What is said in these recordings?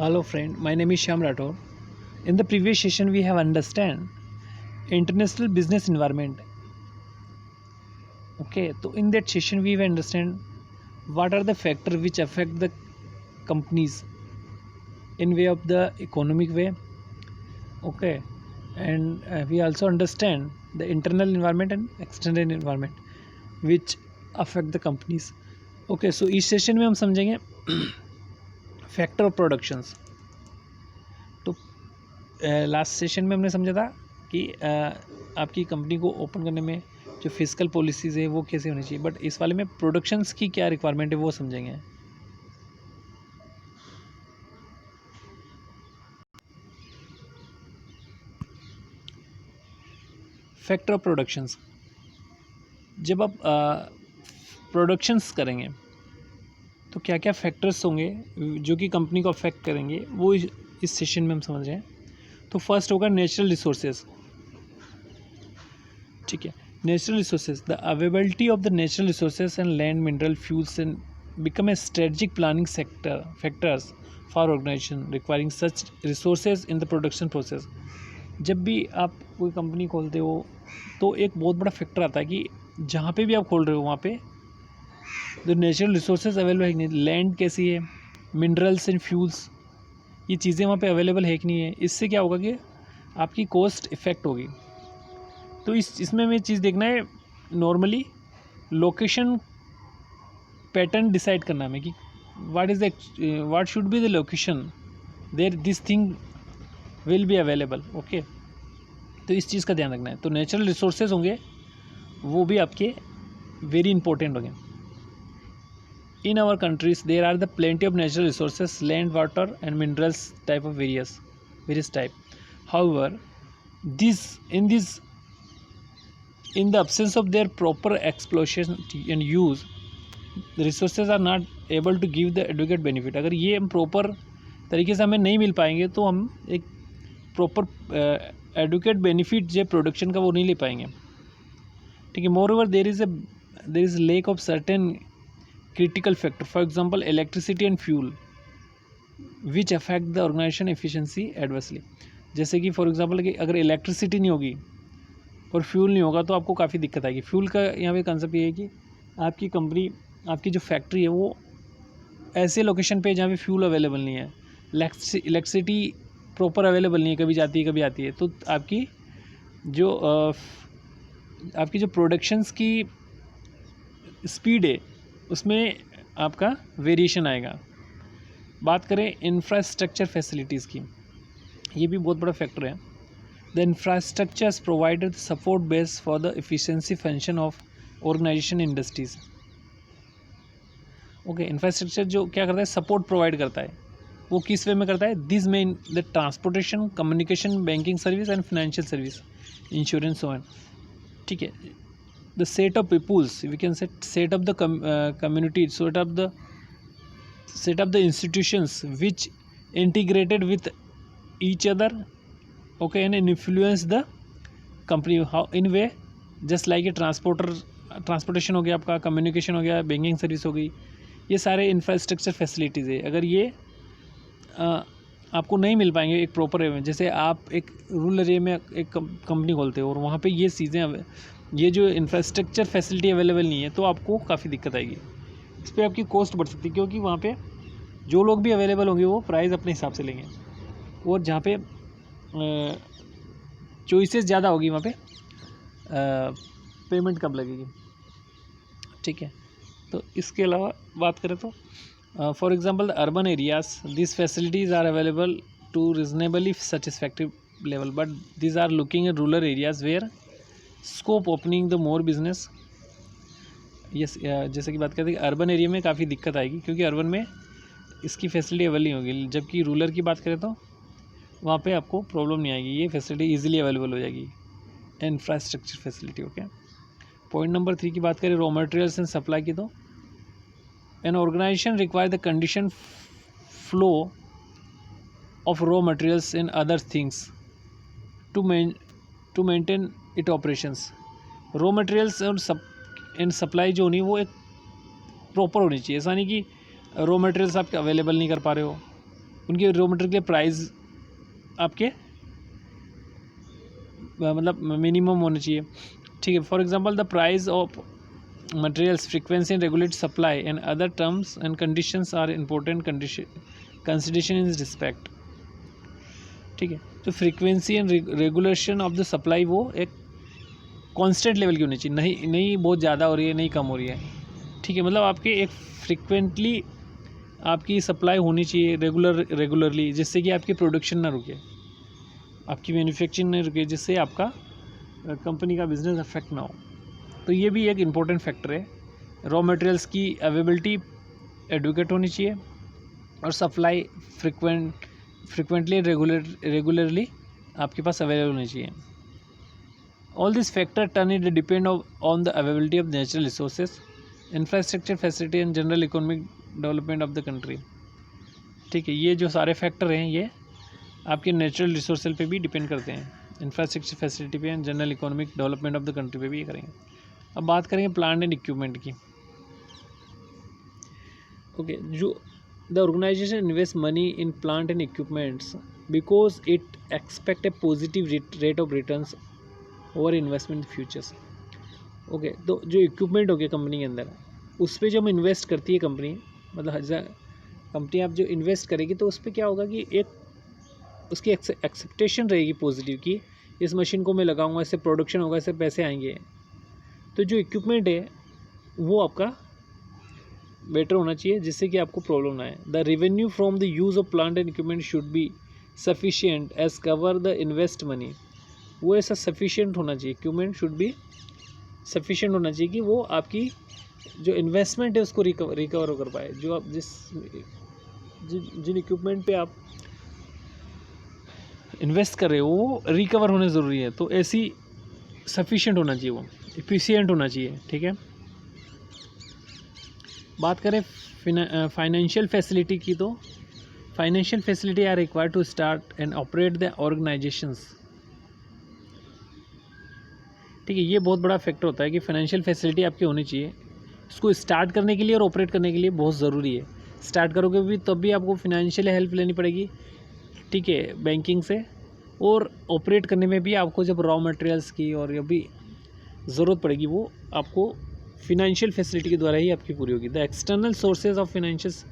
Hello friend, my name is Shyam Rathore. In the previous session we have understand international business environment. Okay, so in that session we have understand what are the factors which affect the companies in way of the economic way. Okay, and we also understand the internal environment and external environment which affect the companies. Okay, so इस session में हम समझेंगे factor of productions. तो last session में हमने समझा था कि आपकी कंपनी को ओपन करने में जो फिजिकल पॉलिसीज़ है वो कैसे होनी चाहिए, बट इस वाले में प्रोडक्शंस की क्या रिक्वायरमेंट है वो समझेंगे. फैक्टर ऑफ प्रोडक्शंस, जब आप प्रोडक्शंस करेंगे तो क्या क्या फैक्टर्स होंगे जो कि कंपनी को अफेक्ट करेंगे वो इस सेशन में हम समझ रहे हैं. तो फर्स्ट होगा नेचुरल रिसोर्सेज. ठीक है, natural resources, the availability of the natural resources and land, mineral, fuels and become a strategic planning sector factors for organization requiring such resources in the production process. जब भी आप कोई company खोलते हो तो एक बहुत बड़ा फैक्टर आता है कि जहाँ पे भी आप खोल रहे हो वहाँ पे जो नेचुरल रिसोर्सेज अवेलेबल है कि नहीं, लैंड कैसी है, मिनरल्स एंड फ्यूल्स, ये चीज़ें वहाँ पे अवेलेबल है कि नहीं है. इससे क्या होगा कि आपकी कॉस्ट इफेक्ट होगी. तो इसमें हमें चीज़ देखना है, नॉर्मली लोकेशन पैटर्न डिसाइड करना है कि what should be the location there this thing will be available. Okay, तो इस चीज़ का ध्यान रखना है. तो नेचुरल रिसोर्सेज होंगे वो भी आपके वेरी इंपॉर्टेंट होंगे. In our countries there are the plenty of natural resources, land, water and minerals type of various type. However this in the absence of their proper exploitation and use, the resources are not able to give the adequate benefit. अगर ये हम proper तरीके से हमें नहीं मिल पाएंगे तो हम एक प्रॉपर एडुकेट बेनिफिट जो प्रोडक्शन का वो नहीं ले पाएंगे. ठीक है, moreover there is lack of certain critical factor, for example electricity and fuel which affect the organisation efficiency adversely. जैसे कि फॉर एग्जांपल कि अगर इलेक्ट्रिसिटी नहीं होगी और फ्यूल नहीं होगा तो आपको काफ़ी दिक्कत आएगी. फ्यूल का यहाँ पे कंसेप्ट ये है कि आपकी कंपनी, आपकी जो फैक्ट्री है वो ऐसे लोकेशन पे जहाँ पे फ्यूल अवेलेबल नहीं है, इलेक्ट्रिसिटी प्रॉपर अवेलेबल नहीं है, कभी जाती है कभी आती है, तो आपकी जो प्रोडक्शंस की स्पीड है उसमें आपका वेरिएशन आएगा. बात करें इंफ्रास्ट्रक्चर फैसिलिटीज़ की, ये भी बहुत बड़ा फैक्टर है. The infrastructures provided the support base for the efficiency function of organization industries. Okay, infrastructure जो क्या करता है, सपोर्ट प्रोवाइड करता है. वो किस वे में करता है? This main the transportation, communication, banking service and financial service, insurance on. ठीक है, the set of peoples, we can set of the community, set of the institutions which integrated with each other. Okay, and influence the company how in way just like a transportation हो गया आपका, communication हो गया, banking service हो गई, ये सारे infrastructure facilities है. अगर ये आपको नहीं मिल पाएंगे एक प्रॉपर वे में, जैसे आप एक रूरल एरिया में एक कंपनी खोलते हो और वहाँ पे ये चीज़ें, ये जो इंफ्रास्ट्रक्चर फैसिलिटी अवेलेबल नहीं है तो आपको काफ़ी दिक्कत आएगी. इस पर आपकी कॉस्ट बढ़ सकती है क्योंकि वहाँ पे जो लोग भी अवेलेबल होंगे वो प्राइस अपने हिसाब से लेंगे, और जहाँ पे चॉइसेस ज़्यादा होगी वहाँ पे पेमेंट कम लगेगी. ठीक है, तो इसके अलावा बात करें तो for example the urban areas, this facilities are available to reasonably satisfactive level, but this are looking at rural areas where scope opening the more business. Yes, जैसे कि बात करते हैं अर्बन एरिया में काफ़ी दिक्कत आएगी क्योंकि अर्बन में इसकी फैसिलिटी अवेलेबल नहीं होगी, जबकि रूरल की बात करें तो वहाँ पे आपको प्रॉब्लम नहीं आएगी, ये फैसिलिटी इजीली अवेलेबल हो जाएगी, infrastructure facility. Okay, point number 3 की बात करें रॉ मटेरियल्स एंड सप्लाई की, तो an organization require the condition flow of raw materials and other things to maintain it operations. Raw materials और सप्लाई जो होनी वो एक प्रॉपर होनी चाहिए. ऐसा नहीं कि रॉ मटेरियल्स आप अवेलेबल नहीं कर पा रहे हो उनके रॉ मटेरियल के प्राइस आपके मतलब मिनिमम होना चाहिए, ठीक है। For example the price of materials, frequency and regulate supply and other terms and conditions are important consideration in respect, ठीक है। तो frequency and regulation of the supply वो एक कांस्टेंट लेवल की होनी चाहिए, नहीं बहुत ज़्यादा हो रही है, नहीं कम हो रही है, ठीक है। मतलब आपके एक फ्रीक्वेंटली आपकी सप्लाई होनी चाहिए रेगुलरली, जिससे कि आपकी प्रोडक्शन ना रुके, आपकी मैन्युफैक्चरिंग नहीं रुके, जिससे आपका कंपनी का बिजनेस अफेक्ट ना हो। तो ये भी एक इम्पोर्टेंट फैक्टर है। रॉ मटेरियल्स की अवेलेबिलिटी एडुकेट होनी चाहिए और सप्लाई फ्रिक्वेंटली रेगुलरली आपके पास अवेलेबल होनी चाहिए। All this factor turn it depend on the availability of natural resources, infrastructure facility and general economic development of the country, ठीक है। ये जो सारे फैक्टर हैं ये आपके नेचुरल रिसोर्सेज पे भी डिपेंड करते हैं, इंफ्रास्ट्रक्चर फैसिलिटी पे and general economic development of the country पे भी ये करेंगे। अब बात करेंगे प्लांट एंड इक्विपमेंट की। ओके, जो the organization invest money in plant and equipments because it expect a positive rate of returns over investment futures. Okay, तो जो इक्विपमेंट हो गया कंपनी के अंदर, उस पर जब इन्वेस्ट करती है कंपनी, मतलब कंपनी आप जो इन्वेस्ट करेगी तो उस पर क्या होगा कि एक उसकी एक्सेप्टेशन रहेगी पॉजिटिव की, इस मशीन को मैं लगाऊंगा, इससे प्रोडक्शन होगा, इससे पैसे आएंगे। तो जो इक्विपमेंट है वो आपका बेटर होना चाहिए, जिससे कि आपको प्रॉब्लम ना आए। The revenue from the use of plant and equipment should be sufficient as cover the invest money. वो ऐसा सफिशिएंट होना चाहिए, इक्विपमेंट शुड बी सफिशिएंट होना चाहिए कि वो आपकी जो इन्वेस्टमेंट है उसको रिकवर कर पाए। जो आप जिन इक्विपमेंट पे आप इन्वेस्ट कर रहे हो वो रिकवर होने ज़रूरी है, तो ऐसी सफिशिएंट होना चाहिए, वो एफिशिएंट होना चाहिए, ठीक है। बात करें फाइनेंशियल फैसिलिटी की, तो financial facility are required to start and operate the organizations, ठीक है। ये बहुत बड़ा फैक्टर होता है कि फाइनेंशियल फैसिलिटी आपकी होनी चाहिए, इसको स्टार्ट करने के लिए और ऑपरेट करने के लिए बहुत ज़रूरी है। स्टार्ट करोगे भी तब भी आपको फाइनेंशियल हेल्प लेनी पड़ेगी, ठीक है, बैंकिंग से, और ऑपरेट करने में भी आपको जब रॉ मटेरियल्स की और ये भी ज़रूरत पड़ेगी वो आपको फिनेंशियल फैसिलिटी के द्वारा ही आपकी पूरी होगी। The external sources of financials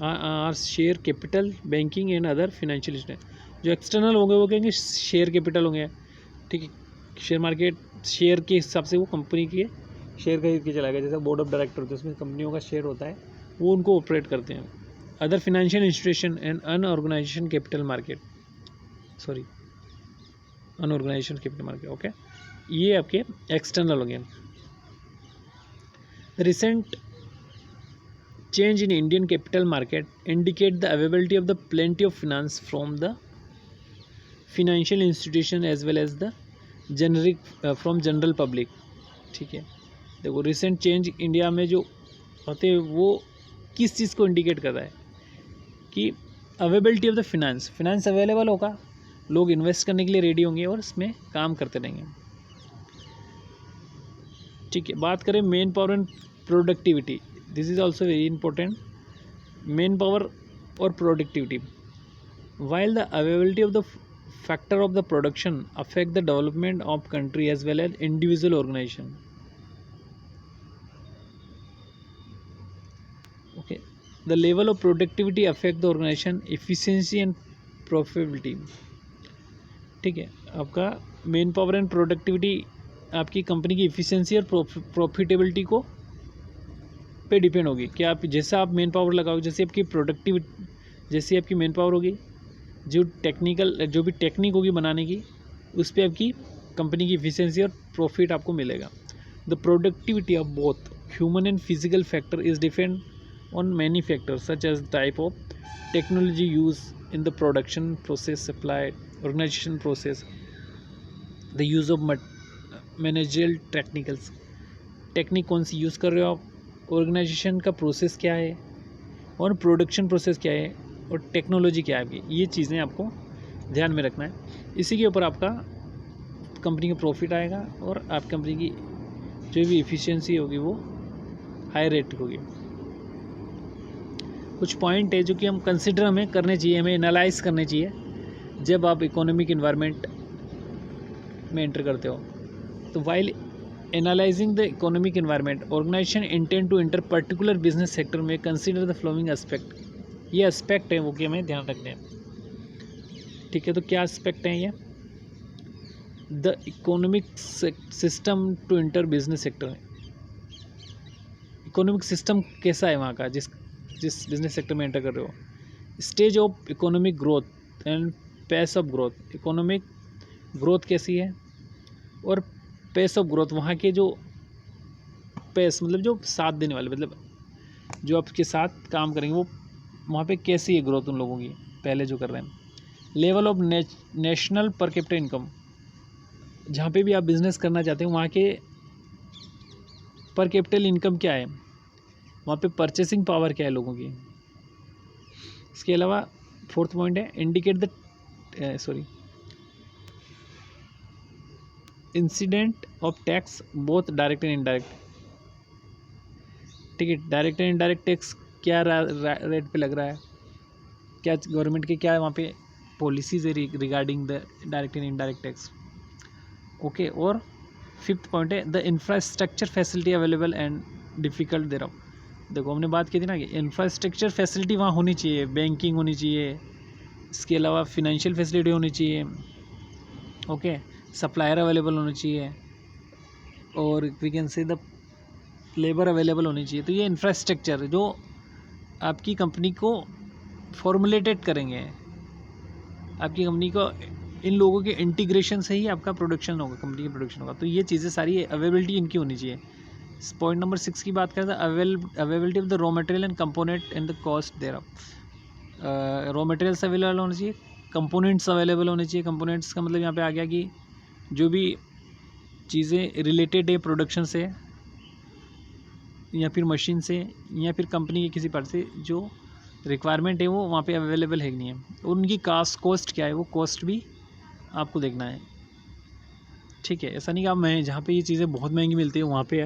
are share capital, banking and other financial institute. जो एक्सटर्नल होंगे वो कहेंगे शेयर कैपिटल होंगे, ठीक है। शेयर मार्केट, शेयर के हिसाब से वो कंपनी के शेयर खरीद के चलाएगा, जैसे बोर्ड ऑफ डायरेक्टर होते हैं उसमें कंपनियों का शेयर होता है, वो उनको ऑपरेट करते हैं। Other financial institution and unorganisation capital market, sorry unorganisation capital market, okay, ये आपके एक्सटर्नल हो गए। Recent change in Indian capital market indicate the availability of the plenty of finance from the financial institution as well as the generic from general public, ठीक है। देखो recent change India में जो होते हैं वो किस चीज़ को इंडिकेट कर रहा है कि availability of the finance available होगा, लोग इन्वेस्ट करने के लिए रेडी होंगे और इसमें काम करते रहेंगे, ठीक है। बात करें man power and productivity, this is also very important. Man power और productivity, while the availability of the factor of the production affect the development of country as well as individual organisation, okay. The level of productivity affect the organisation efficiency and profitability, ठीक है। आपका man power and productivity आपकी company की efficiency और profitability को पे depend होगी कि आप जैसा आप मेन पावर लगाओगे, जैसे आपकी प्रोडक्टिविटी, जैसी आपकी मेन पावर होगी, जो भी टेक्निक होगी बनाने की, उस पर आपकी कंपनी की एफिशिएंसी और प्रॉफिट आपको मिलेगा। The productivity of both human and physical factor is depend on many factors such as type of technology use in the production process, supply, organization process, the use of managerial technicals, technique कौन सी use कर रहे हो आप, organisation का process क्या है और प्रोडक्शन प्रोसेस क्या है और टेक्नोलॉजी क्या है आपकी, ये चीज़ें आपको ध्यान में रखना है। इसी के ऊपर आपका कंपनी का प्रॉफिट आएगा और आप कंपनी की जो भी एफिशिएंसी होगी वो हाई रेट होगी। कुछ पॉइंट है जो कि हम कंसिडर हमें करने चाहिए, हमें एनालाइज करने चाहिए जब आप इकोनॉमिक इन्वायरमेंट में एंटर करते हो। तो while analysing the economic environment organization intend to enter particular business sector में कंसिडर द फ्लोइंग एस्पेक्ट। ये एस्पेक्ट है वो कि हमें ध्यान रखने हैं। ठीक है, तो क्या एस्पेक्ट हैं ये? The economic system to enter business sector में, इकोनॉमिक सिस्टम कैसा है वहाँ का जिस बिजनेस सेक्टर में एंटर कर रहे हो। Stage of economic growth and pace of growth, economic growth कैसी है और पेस ऑफ ग्रोथ, वहाँ के जो पेस मतलब जो साथ देने वाले, मतलब जो आपके साथ काम करेंगे वो वहाँ पे कैसी है ग्रोथ उन लोगों की पहले जो कर रहे हैं। Level of national per capita income, जहाँ पे भी आप बिज़नेस करना चाहते हैं वहाँ के पर कैपिटल इनकम क्या है, वहाँ पे परचेसिंग पावर क्या है लोगों की। इसके अलावा फोर्थ पॉइंट है indicate the incident of tax both direct and indirect. ठीक है, डायरेक्ट एंड इनडायरेक्ट टैक्स क्या रेट पे लग रहा है, क्या गवर्नमेंट के क्या है वहाँ पे पॉलिसीज है regarding the direct and indirect tax. Okay, और फिफ्थ पॉइंट है the infrastructure facility available and difficult there of. देखो हमने बात की थी ना कि इंफ्रास्ट्रक्चर फैसिलिटी वहाँ होनी चाहिए, बैंकिंग होनी चाहिए, इसके अलावा फिनेंशियल फैसिलिटी होनी चाहिए। ओके, सप्लायर अवेलेबल होनी चाहिए और we can say the labour available होनी चाहिए। तो ये इंफ्रास्ट्रक्चर जो आपकी कंपनी को फॉर्मुलेटेड करेंगे, आपकी कंपनी को इन लोगों के इंटीग्रेशन से ही आपका प्रोडक्शन होगा, कंपनी की प्रोडक्शन होगा। तो ये चीज़ें सारी अवेलेबिलिटी इनकी होनी चाहिए। पॉइंट नंबर 6 की बात करें तो availability of the raw material and component and the cost thereof. Raw materials available होने चाहिए, कंपोनेंट्स अवेलेबल होने चाहिए। कंपोनेंट्स का मतलब यहाँ पे आ गया कि जो भी चीज़ें रिलेटेड है प्रोडक्शन से या फिर मशीन से या फिर कंपनी के किसी पार्ट से, जो रिक्वायरमेंट है वो वहाँ पे अवेलेबल है कि नहीं है, और उनकी कॉस्ट क्या है, वो कॉस्ट भी आपको देखना है। ठीक है, ऐसा नहीं कि आप मैं जहाँ पे ये चीज़ें बहुत महंगी मिलती है वहाँ पे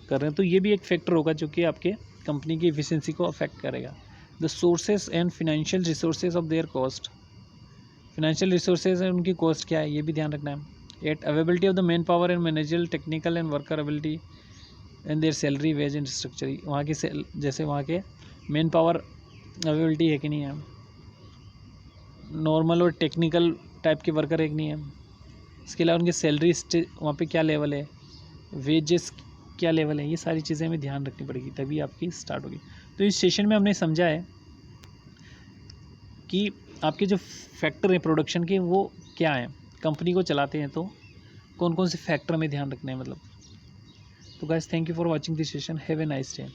कर रहे हैं, तो ये भी एक फैक्टर होगा जो कि आपके कंपनी की एफिशिएंसी को अफेक्ट करेगा। The sources and financial resources of their cost, financial resources and उनकी कॉस्ट क्या है ये भी ध्यान रखना है। At availability of the manpower and manager technical and worker ability and their salary wage and structure, वहाँ की जैसे वहाँ के मैन पावर अवेलेबिलिटी है कि नहीं है, नॉर्मल और टेक्निकल टाइप के वर्कर है कि नहीं है, इसके अलावा उनकी सैलरी वहाँ पे क्या लेवल है, वेजेस क्या लेवल है, ये सारी चीज़ें हमें ध्यान रखनी पड़ेगी तभी आपकी स्टार्ट होगी। तो इस सेशन में हमने समझा है कि आपके जो फैक्टर हैं प्रोडक्शन के वो क्या हैं, कंपनी को चलाते हैं तो कौन कौन से फैक्टर हमें ध्यान रखने हैं मतलब। तो guys, thank you for watching this session, have a nice day.